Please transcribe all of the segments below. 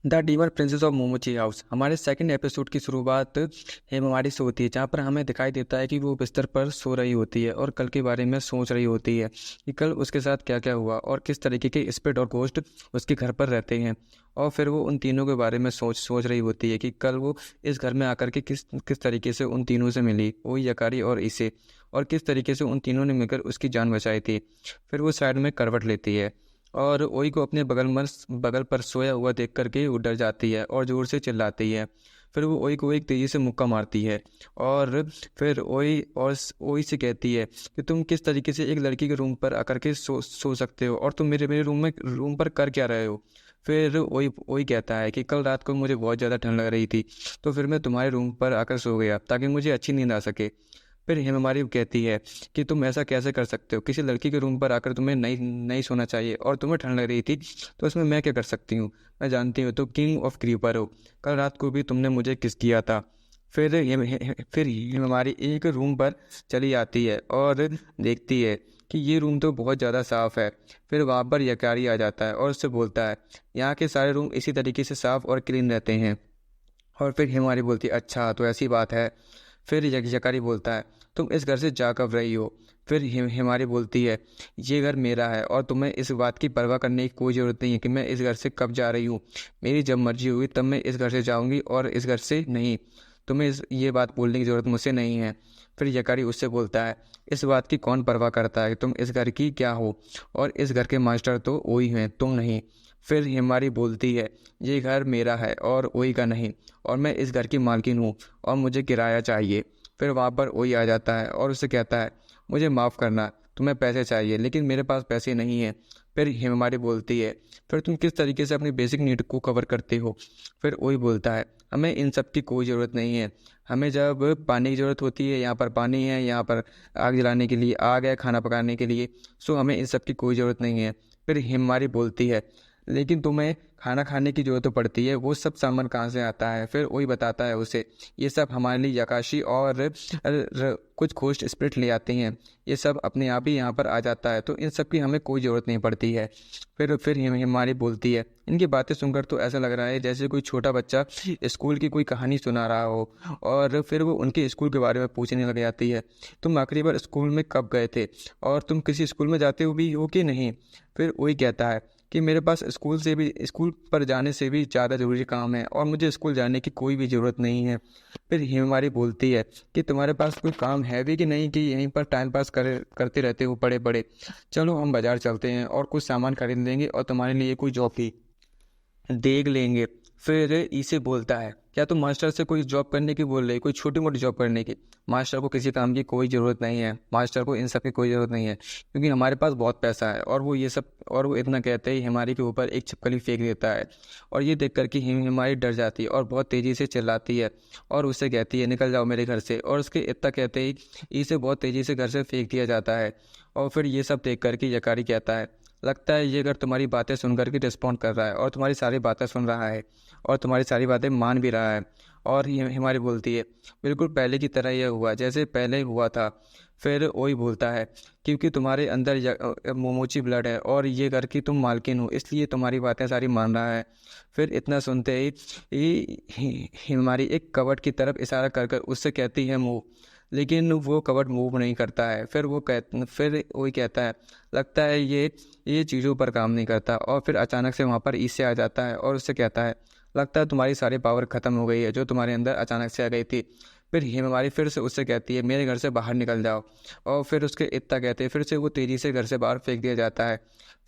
The demure princess of Momochi house. हमारे second episode की शुरुआत हेमामारी से होती है, जहाँ पर हमें दिखाई देता है कि वो बिस्तर पर सो रही होती है और कल के बारे में सोच रही होती है कि कल उसके साथ क्या क्या हुआ और किस तरीके के स्पिरिट और घोस्ट उसके घर पर रहते हैं। और फिर वो उन तीनों के बारे में सोच सोच रही होती है कि कल वो इस घर में आकर के किस किस तरीके से उन तीनों से मिली, वो यकारी और इसे, और किस तरीके से उन तीनों ने मिलकर उसकी जान बचाई थी। फिर वो साइड में करवट लेती है और ओई को अपने बगल पर सोया हुआ देख करके वो डर जाती है और ज़ोर से चिल्लाती है। फिर वो ओई को एक तेज़ी से मुक्का मारती है और फिर ओई से कहती है कि तुम किस तरीके से एक लड़की के रूम पर आकर के सो सकते हो, और तुम मेरे मेरे रूम पर कर क्या रहे हो। फिर ओई ओई कहता है कि कल रात को मुझे बहुत ज़्यादा ठंड लग रही थी, तो फिर मैं तुम्हारे रूम पर आकर सो गया ताकि मुझे अच्छी नींद आ सके। फिर हेमामारी कहती है कि तुम ऐसा कैसे कर सकते हो, किसी लड़की के रूम पर आकर तुम्हें नहीं नहीं सोना चाहिए, और तुम्हें ठंड लग रही थी तो इसमें मैं क्या कर सकती हूँ। मैं जानती हूँ तुम किंग ऑफ क्रीपर हो, कल रात को भी तुमने मुझे किस किया था। फिर हेमामारी एक रूम पर चली आती है और देखती है कि ये रूम तो बहुत ज़्यादा साफ़ है। फिर वहाँ पर यकारी आ जाता है और उससे बोलता है यहाँ के सारे रूम इसी तरीके से साफ़ और क्लीन रहते हैं। और फिर हिमारी बोलती है अच्छा तो ऐसी बात है। फिर यकारी बोलता है तुम इस घर से जा कब रही हो। फिर हिमारी बोलती है ये घर मेरा है और तुम्हें इस बात की परवाह करने की कोई ज़रूरत नहीं है कि मैं इस घर से कब जा रही हूँ। मेरी जब मर्जी हुई तब मैं इस घर से जाऊँगी और इस घर से नहीं। तुम्हें ये बात बोलने की ज़रूरत मुझसे नहीं है। फिर यकारी उससे बोलता है इस बात की कौन परवाह करता है, तुम इस घर की क्या हो, और इस घर के मास्टर तो वही हैं, तुम नहीं। फिर हिमारी बोलती है ये घर मेरा है और वही का नहीं, और मैं इस घर की मालकिन हूँ और मुझे किराया चाहिए। फिर वहाँ पर वही आ जाता है और उससे कहता है मुझे माफ़ करना, तुम्हें पैसे चाहिए लेकिन मेरे पास पैसे नहीं हैं। फिर हिमारी बोलती है फिर तुम किस तरीके से अपनी बेसिक नीड को कवर करते हो। फिर वही बोलता है हमें इन सब की कोई ज़रूरत नहीं है। हमें जब पानी की ज़रूरत होती है यहाँ पर पानी है, यहाँ पर आग जलाने के लिए आग है, खाना पकाने के लिए, सो हमें इन सब की कोई ज़रूरत नहीं है। फिर हिमारी बोलती है लेकिन तुम्हें खाना खाने की ज़रूरत तो पड़ती है, वो सब सामान कहाँ से आता है। फिर वही बताता है उसे ये सब हमारे लिए यकाशी और कुछ घोस्ट स्पिरिट ले आते हैं, ये सब अपने आप ही यहाँ पर आ जाता है, तो इन सब की हमें कोई ज़रूरत नहीं पड़ती है। फिर हिमारी बोलती है इनकी बातें सुनकर तो ऐसा लग रहा है जैसे कोई छोटा बच्चा स्कूल की कोई कहानी सुना रहा हो, और फिर वो उनके स्कूल के बारे में पूछने लग जाती है तुम आखिरी बार स्कूल में कब गए थे, और तुम किसी स्कूल में जाते हो भी हो कि नहीं। फिर वही कहता है कि मेरे पास स्कूल पर जाने से भी ज़्यादा ज़रूरी काम है और मुझे स्कूल जाने की कोई भी ज़रूरत नहीं है। फिर हिमारी बोलती है कि तुम्हारे पास कोई काम है भी कि नहीं, कि यहीं पर टाइम पास करते रहते हो पड़े पड़े। चलो हम बाज़ार चलते हैं और कुछ सामान खरीद लेंगे और तुम्हारे लिए कोई जॉब भी देख लेंगे। फिर इसे बोलता है क्या तुम मास्टर से कोई जॉब करने की बोल रही, कोई छोटी मोटी जॉब करने की। मास्टर को किसी काम की कोई ज़रूरत नहीं है, मास्टर को इन सब की कोई ज़रूरत नहीं है क्योंकि हमारे पास बहुत पैसा है। और वो ये सब, और वो इतना कहते ही हिमारी के ऊपर एक छिपकली फेंक देता है, और ये देख कर के हिमारी डर जाती है और बहुत तेज़ी से चिल्लाती है और उससे कहती है निकल जाओ मेरे घर से। और उसके इतना कहते ही इसे बहुत तेज़ी से घर से फेंक दिया जाता है। और फिर ये सब देख कर के यकारी कहता है लगता है ये घर तुम्हारी बातें सुन कर के रिस्पॉन्ड कर रहा है और तुम्हारी सारी बातें सुन रहा है और तुम्हारी सारी बातें मान भी रहा है। और हिमारी बोलती है बिल्कुल पहले की तरह यह हुआ जैसे पहले हुआ था। फिर वही बोलता है क्योंकि तुम्हारे अंदर मोमोची ब्लड है और ये घर की तुम मालकिन हो, इसलिए तुम्हारी बातें सारी मान रहा है। फिर इतना सुनते ही हिमारी एक कबर्ड की तरफ इशारा कर कर उससे कहती है मूव, लेकिन वो कबर्ड मूव नहीं करता है। फिर वही कहता है लगता है ये चीज़ों पर काम नहीं करता। और फिर अचानक से वहाँ पर ईसे आ जाता है और उससे कहता है लगता है तुम्हारी सारी पावर ख़त्म हो गई है जो तुम्हारे अंदर अचानक से आ गई थी। फिर हिमारी फिर से उससे कहती है मेरे घर से बाहर निकल जाओ, और फिर उसके इतना कहते हैं फिर से वो तेज़ी से घर से बाहर फेंक दिया जाता है।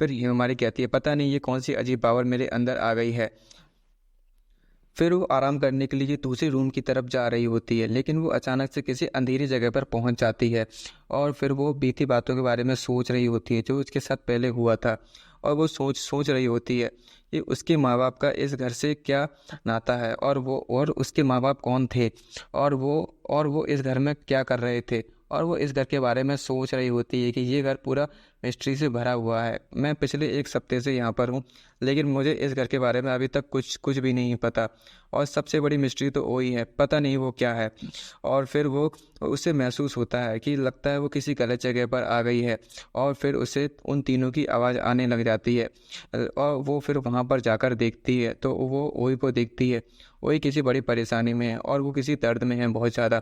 फिर हिमारी कहती है पता नहीं ये कौन सी अजीब पावर मेरे अंदर आ गई है। फिर वो आराम करने के लिए दूसरे रूम की तरफ जा रही होती है, लेकिन वो अचानक से किसी अंधेरी जगह पर पहुंच जाती है और फिर वो बीती बातों के बारे में सोच रही होती है जो उसके साथ पहले हुआ था। और वो सोच सोच रही होती है कि उसके माँ बाप का इस घर से क्या नाता है, और उसके माँ बाप कौन थे, और वो इस घर में क्या कर रहे थे। और वो इस घर के बारे में सोच रही होती है कि ये घर पूरा मिस्ट्री से भरा हुआ है। मैं पिछले 1 हफ्ते से यहाँ पर हूँ, लेकिन मुझे इस घर के बारे में अभी तक कुछ कुछ भी नहीं पता। और सबसे बड़ी मिस्ट्री तो वही है, पता नहीं वो क्या है। और फिर वो उसे महसूस होता है कि लगता है वो किसी गलत जगह पर आ गई है। और फिर उसे उन तीनों की आवाज़ आने लग जाती है। और वो फिर वहाँ पर जाकर देखती है तो वो ओई को देखती है। ओई किसी बड़ी परेशानी में है और वो किसी दर्द में है बहुत ज़्यादा।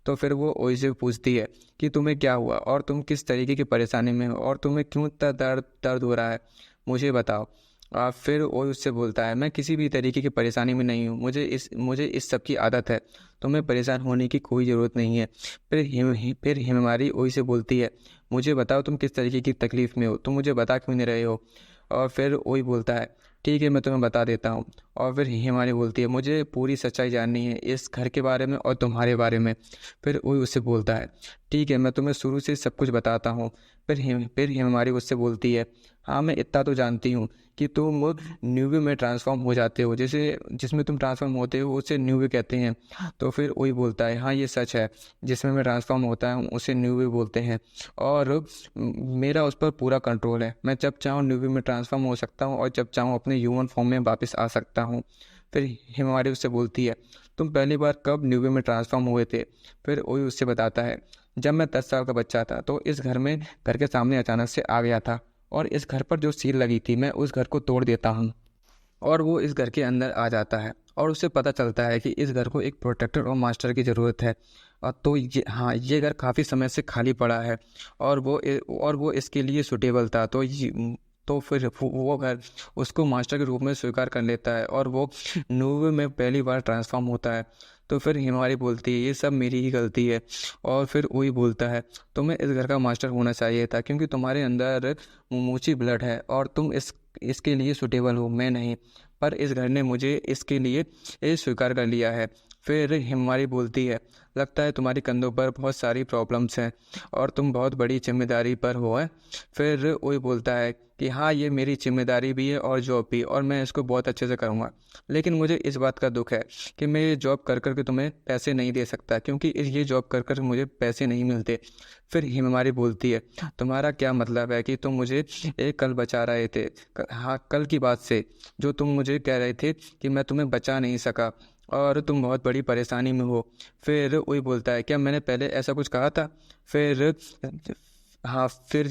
तो फिर वो ओई से पूछती है कि तुम्हें क्या हुआ और तुम किस तरीके की परेशानी में हो और तुम्हें क्यों इतना दर्द दर्द हो रहा है, मुझे बताओ। फिर वो उससे बोलता है, मैं किसी भी तरीके की परेशानी में नहीं हूँ, मुझे इस सब की आदत है, तुम्हें परेशान होने की कोई ज़रूरत नहीं है। फिर हिमवारी वही से बोलती है, मुझे बताओ तुम किस तरीके की तकलीफ़ में हो, तुम मुझे बता क्यों नहीं रहे हो। और फिर वही बोलता है, ठीक है मैं तुम्हें बता देता हूँ। और फिर हिमानी बोलती है, मुझे पूरी सच्चाई जाननी है इस घर के बारे में और तुम्हारे बारे में। फिर वही उससे बोलता है, ठीक है मैं तुम्हें शुरू से सब कुछ बताता हूँ। फिर हिमारी उससे बोलती है, हाँ मैं इतना तो जानती हूँ कि तुम न्यूबी में ट्रांसफॉर्म हो जाते हो, जैसे जिसमें तुम ट्रांसफॉर्म होते हो उसे न्यूबी कहते हैं। तो फिर वही बोलता है, हाँ ये सच है, जिसमें मैं ट्रांसफॉर्म होता हूँ उसे न्यूबी बोलते हैं। और मेरा उस पर पूरा कंट्रोल है, मैं जब चाहूँ न्यूबी में ट्रांसफॉर्म हो सकता हूँ और जब चाहूँ अपने ह्यूमन फॉर्म में वापस आ सकता हूँ। फिर हिमारी उससे बोलती है, तुम पहली बार कब न्यूबी में ट्रांसफॉर्म हुए थे। फिर वही उससे बताता है, जब मैं 10 साल का बच्चा था तो इस घर के सामने अचानक से आ गया था और इस घर पर जो सील लगी थी मैं उस घर को तोड़ देता हूँ और वो इस घर के अंदर आ जाता है। और उसे पता चलता है कि इस घर को एक प्रोटेक्टर और मास्टर की ज़रूरत है। और तो ये घर काफ़ी समय से खाली पड़ा है और वो इसके लिए सूटेबल था। तो फिर वो घर उसको मास्टर के रूप में स्वीकार कर लेता है और वो नूबे में पहली बार ट्रांसफॉर्म होता है। तो फिर हिमारी बोलती है, ये सब मेरी ही गलती है। और फिर वही बोलता है, तुम्हें इस घर का मास्टर होना चाहिए था क्योंकि तुम्हारे अंदर मोची ब्लड है और तुम इसके लिए सूटेबल हो, मैं नहीं। पर इस घर ने मुझे इसके लिए ये स्वीकार कर लिया है। फिर हिमारी बोलती है, लगता है तुम्हारे कंधों पर बहुत सारी प्रॉब्लम्स हैं और तुम बहुत बड़ी जिम्मेदारी पर हो है। फिर वही बोलता है कि हाँ ये मेरी जिम्मेदारी भी है और जॉब भी, और मैं इसको बहुत अच्छे से करूँगा। लेकिन मुझे इस बात का दुख है कि मैं ये जॉब कर कर के तुम्हें पैसे नहीं दे सकता क्योंकि ये जॉब कर कर मुझे पैसे नहीं मिलते। फिर हिमारी बोलती है, तुम्हारा क्या मतलब है कि तुम मुझे एक कल बचा रहे थे, हाँ कल की बात से, जो तुम मुझे कह रहे थे कि मैं तुम्हें बचा नहीं सका और तुम बहुत बड़ी परेशानी में हो। फिर वही बोलता है, क्या मैंने पहले ऐसा कुछ कहा था। फिर हाँ फिर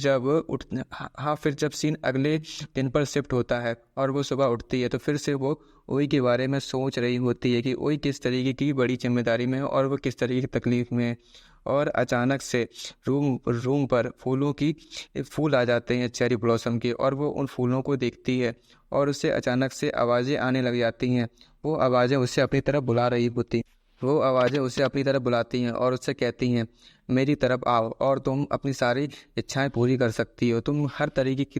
जब सीन अगले दिन पर शिफ्ट होता है और वो सुबह उठती है तो फिर से वो ओई के बारे में सोच रही होती है कि ओई किस तरीके की बड़ी जिम्मेदारी में है और वो किस तरीके की तकलीफ़ में है। और अचानक से रूम पर फूल आ जाते हैं चेरी ब्लॉसम के, और वो उन फूलों को देखती है और उससे अचानक से आवाज़ें आने लग जाती हैं। वो आवाज़ें उसे अपनी तरफ बुला रही होती वो आवाज़ें उसे अपनी तरफ बुलाती हैं और उससे कहती हैं, मेरी तरफ आओ और तुम अपनी सारी इच्छाएं पूरी कर सकती हो, तुम हर तरीके की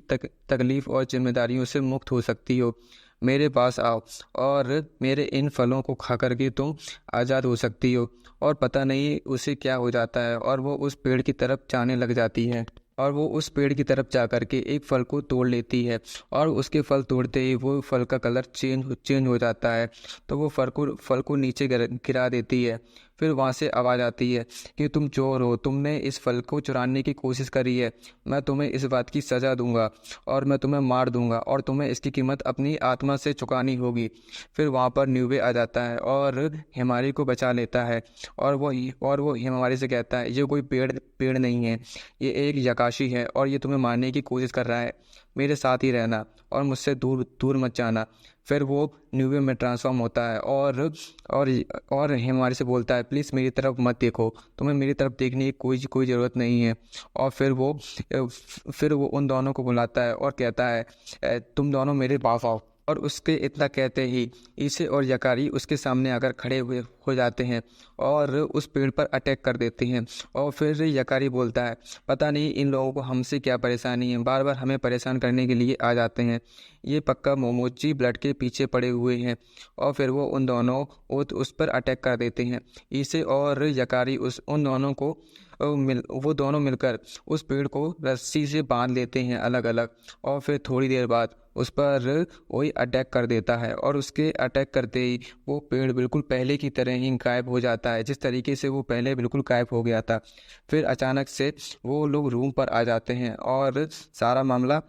तकलीफ़ और जिम्मेदारियों से मुक्त हो सकती हो। मेरे पास आओ और मेरे इन फलों को खा करके तुम आज़ाद हो सकती हो। और पता नहीं उसे क्या हो जाता है और वो उस पेड़ की तरफ जाने लग जाती है और वो उस पेड़ की तरफ जा कर के एक फल को तोड़ लेती है और उसके फल तोड़ते ही वो फल का कलर चेंज हो जाता है। तो वो फल को नीचे गिरा देती है। फिर वहाँ से आवाज़ आती है कि तुम चोर हो, तुमने इस फल को चुराने की कोशिश करी है, मैं तुम्हें इस बात की सज़ा दूंगा और मैं तुम्हें मार दूंगा और तुम्हें इसकी कीमत अपनी आत्मा से चुकानी होगी। फिर वहाँ पर न्यूबे आ जाता है और हिमारी को बचा लेता है और वो हिमारी से कहता है, ये कोई पेड़ नहीं है, ये एक यकाशी है और ये तुम्हें मारने की कोशिश कर रहा है। मेरे साथ ही रहना और मुझसे दूर दूर मत जाना। फिर वो न्यूबे में ट्रांसफॉर्म होता है और और हिमारी से बोलता है, प्लीज़ मेरी तरफ मत देखो, तुम्हें मेरी तरफ देखने की कोई ज़रूरत नहीं है। और फिर वो उन दोनों को बुलाता है और कहता है, तुम दोनों मेरे पास आओ। और उसके इतना कहते ही ईसे और यकारी उसके सामने आकर खड़े हुए हो जाते हैं और उस पेड़ पर अटैक कर देते हैं। और फिर यकारी बोलता है, पता नहीं इन लोगों को हमसे क्या परेशानी है, बार बार हमें परेशान करने के लिए आ जाते हैं, ये पक्का मोमोची ब्लड के पीछे पड़े हुए हैं। और फिर वो उन दोनों उस पर अटैक कर देते हैं। ईसे और यकारी उन दोनों को वो दोनों मिलकर उस पेड़ को रस्सी से बांध लेते हैं अलग अलग। और फिर थोड़ी देर बाद उस पर वही अटैक कर देता है और उसके अटैक करते ही वो पेड़ बिल्कुल पहले की तरह ही गायब हो जाता है, जिस तरीके से वो पहले बिल्कुल गायब हो गया था। फिर अचानक से वो लोग रूम पर आ जाते हैं और सारा मामला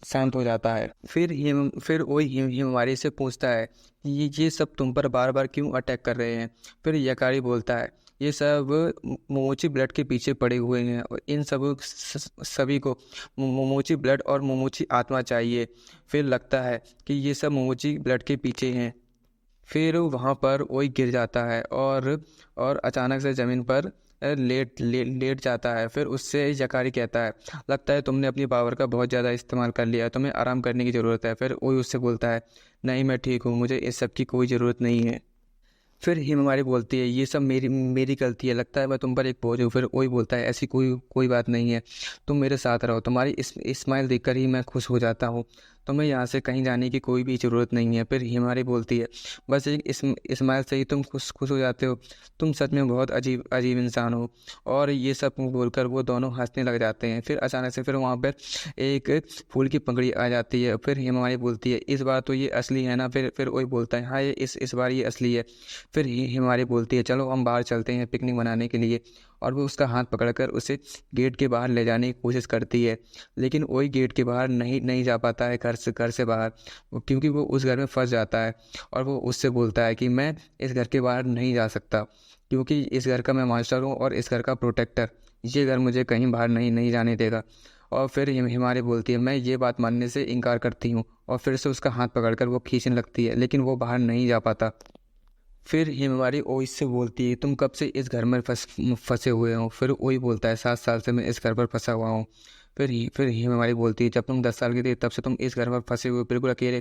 शांत हो जाता है। फिर वही हिमवारी से पूछता है कि ये सब तुम पर बार बार क्यों अटैक कर रहे हैं। फिर यकारी बोलता है ये सब मोमोची ब्लड के पीछे पड़े हुए हैं और इन सब सभी को मोमोची ब्लड और मोमोची आत्मा चाहिए। फिर लगता है कि ये सब मोमोची ब्लड के पीछे हैं। फिर वहाँ पर वही गिर जाता है और अचानक से ज़मीन पर लेट जाता है। फिर उससे यकारी कहता है लगता है तुमने अपनी पावर का बहुत ज़्यादा इस्तेमाल कर लिया, तुम्हें आराम करने की ज़रूरत है। फिर वही उससे बोलता है नहीं, मैं ठीक हूँ, मुझे इस सब की कोई ज़रूरत नहीं है। फिर हिमवारी बोलती है ये सब मेरी मेरी गलती है, लगता है मैं तुम पर एक बोझ हूँ। फिर वही बोलता है ऐसी कोई कोई बात नहीं है, तुम मेरे साथ रहो, तुम्हारी इस स्माइल देखकर ही मैं खुश हो जाता हूँ, तुम्हें यहाँ से कहीं जाने की कोई भी ज़रूरत नहीं है। फिर हिमारी बोलती है बस एक स्माइल से ही तुम खुश खुश हो जाते हो, तुम सच में बहुत अजीब अजीब इंसान हो। और ये सब बोलकर वो दोनों हंसने लग जाते हैं। फिर अचानक से फिर वहाँ पर एक फूल की पंखड़ी आ जाती है। फिर हिमारी बोलती है इस बार तो ये असली है ना। फिर वही बोलता है हाँ, ये इस बार ये असली है। फिर हिमारी बोलती है चलो हम बाहर चलते हैं पिकनिक मनाने के लिए। और वो उसका हाथ पकड़कर उसे गेट के बाहर ले जाने की कोशिश करती है, लेकिन वही गेट के बाहर नहीं नहीं जा पाता है घर से बाहर, क्योंकि वो उस घर में फंस जाता है। और वो उससे बोलता है कि मैं इस घर के बाहर नहीं जा सकता, क्योंकि इस घर का मैं मास्टर हूँ और इस घर का प्रोटेक्टर, ये घर मुझे कहीं बाहर नहीं नहीं जाने देगा। और फिर हिमारी बोलती है मैं ये बात मानने से इनकार करती हूँ। और फिर से उसका हाथ पकड़कर वो खींचने लगती है, लेकिन वो बाहर नहीं जा पाता। फिर हिमवारी ओइस से बोलती है तुम कब से इस घर में फंसे हुए हो। फिर वही बोलता है 7 साल से मैं इस घर पर फंसा हुआ हूँ। फिर हिमवारी बोलती है जब तुम 10 साल की थी तब से तुम इस घर पर फंसे हुए बिल्कुल अकेले।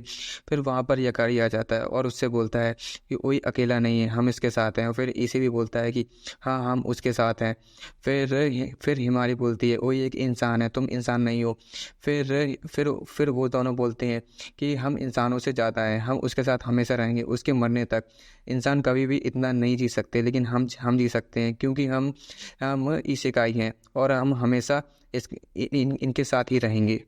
फिर वहाँ पर यकारी आ जाता है और उससे बोलता है कि कोई अकेला नहीं है, हम इसके साथ हैं। और फिर इसे भी बोलता है कि हाँ हम उसके साथ हैं। फिर हिमारी बोलती है वही एक इंसान है, तुम इंसान नहीं हो। फिर वो दोनों बोलते हैं कि हम इंसानों से ज़्यादा हैं, हम उसके साथ हमेशा रहेंगे उसके मरने तक। इंसान कभी भी इतना नहीं जी सकते, लेकिन हम जी सकते हैं, क्योंकि हम इसेकाई हैं और हम हमेशा इनके साथ ही रहेंगे।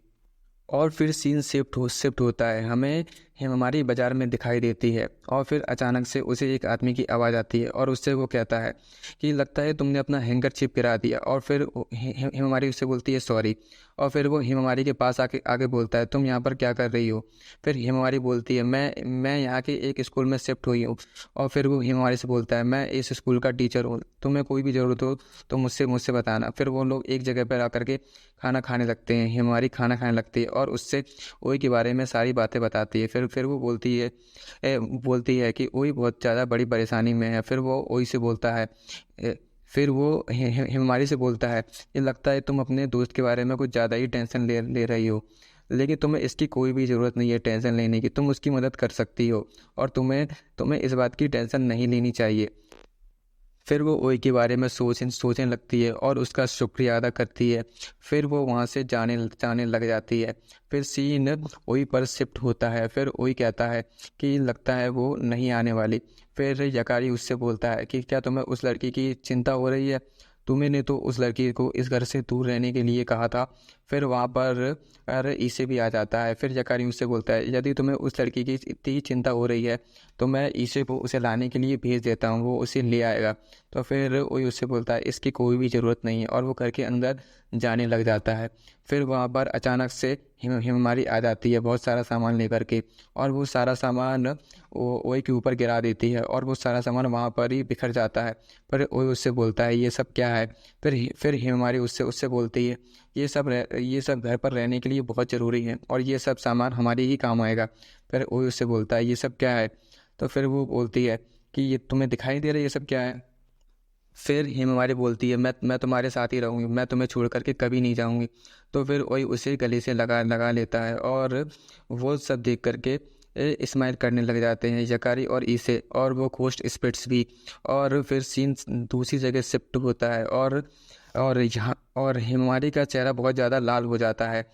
और फिर सीन शिफ्ट होता है, हमें हमारी बाज़ार में दिखाई देती है। और फिर अचानक से उसे एक आदमी की आवाज़ आती है और उससे वो कहता है कि लगता है तुमने अपना हैंकरचिप गिरा दिया। और फिर हिमारी उससे बोलती है सॉरी। और फिर वो हिमारी के पास आके आगे बोलता है तुम यहाँ पर क्या कर रही हो। फिर हिमारी बोलती है मैं यहाँ के एक स्कूल में शिफ्ट हुई हूँ। और फिर वो हिमारी से बोलता है मैं इस स्कूल का टीचर हूँ, तुम्हें कोई भी ज़रूरत हो तो मुझसे मुझसे बताना। फिर वो लोग एक जगह पर आकर के खाना खाने लगते हैं, हिमारी खाना खाने लगती है और उससे ओई के बारे में सारी बातें बताती है। फिर वो बोलती है कि ओई बहुत ज़्यादा बड़ी परेशानी में है। फिर वो ओई से बोलता है फिर वो हिमारी से बोलता है ये लगता है तुम अपने दोस्त के बारे में कुछ ज़्यादा ही टेंशन ले रही हो, लेकिन तुम्हें इसकी कोई भी ज़रूरत नहीं है टेंशन लेने की, तुम उसकी मदद कर सकती हो और तुम्हें इस बात की टेंशन नहीं लेनी चाहिए। फिर वो ओई के बारे में सोचने लगती है और उसका शुक्रिया अदा करती है। फिर वो वहाँ से जाने लग जाती है। फिर सीन ओई पर शिफ्ट होता है। फिर ओई कहता है कि लगता है वो नहीं आने वाली। फिर यकारी उससे बोलता है कि क्या तुम्हें उस लड़की की चिंता हो रही है, तुम्हें तो उस लड़की को इस घर से दूर रहने के लिए कहा था। फिर वहाँ पर इसे भी आ जाता है। फिर यकारी उससे बोलता है यदि तुम्हें उस लड़की की इतनी ही चिंता हो रही है तो मैं इसे को उसे लाने के लिए भेज देता हूँ, वो उसे ले आएगा। तो फिर वही उससे बोलता है इसकी कोई भी ज़रूरत नहीं है और वो घर के अंदर जाने लग जाता है। फिर वहाँ पर अचानक से हिममारी आ जाती है बहुत सारा सामान लेकर के, और वो सारा सामान वो ओई के ऊपर गिरा देती है और वो सारा सामान वहाँ पर ही बिखर जाता है। पर ओई उससे बोलता है ये सब क्या है। फिर हिममारी उससे उससे बोलती है ये सब घर पर रहने के लिए बहुत ज़रूरी है और ये सब सामान हमारे ही काम आएगा। फिर ओई उससे बोलता है ये सब क्या है। तो फिर वो बोलती है कि ये तुम्हें दिखाई दे रहा है ये सब क्या है। फिर हिमवारी बोलती है मैं तुम्हारे साथ ही रहूँगी, मैं तुम्हें छोड़ करके कभी नहीं जाऊँगी। तो फिर वही उसे गले से लगा लगा लेता है और वो सब देख करके स्माइल करने लग जाते हैं यकारी और इसे, और वो घोस्ट स्पिरिट्स भी। और फिर सीन दूसरी जगह शिफ्ट होता है और हिमवारी का चेहरा बहुत ज़्यादा लाल हो जाता है।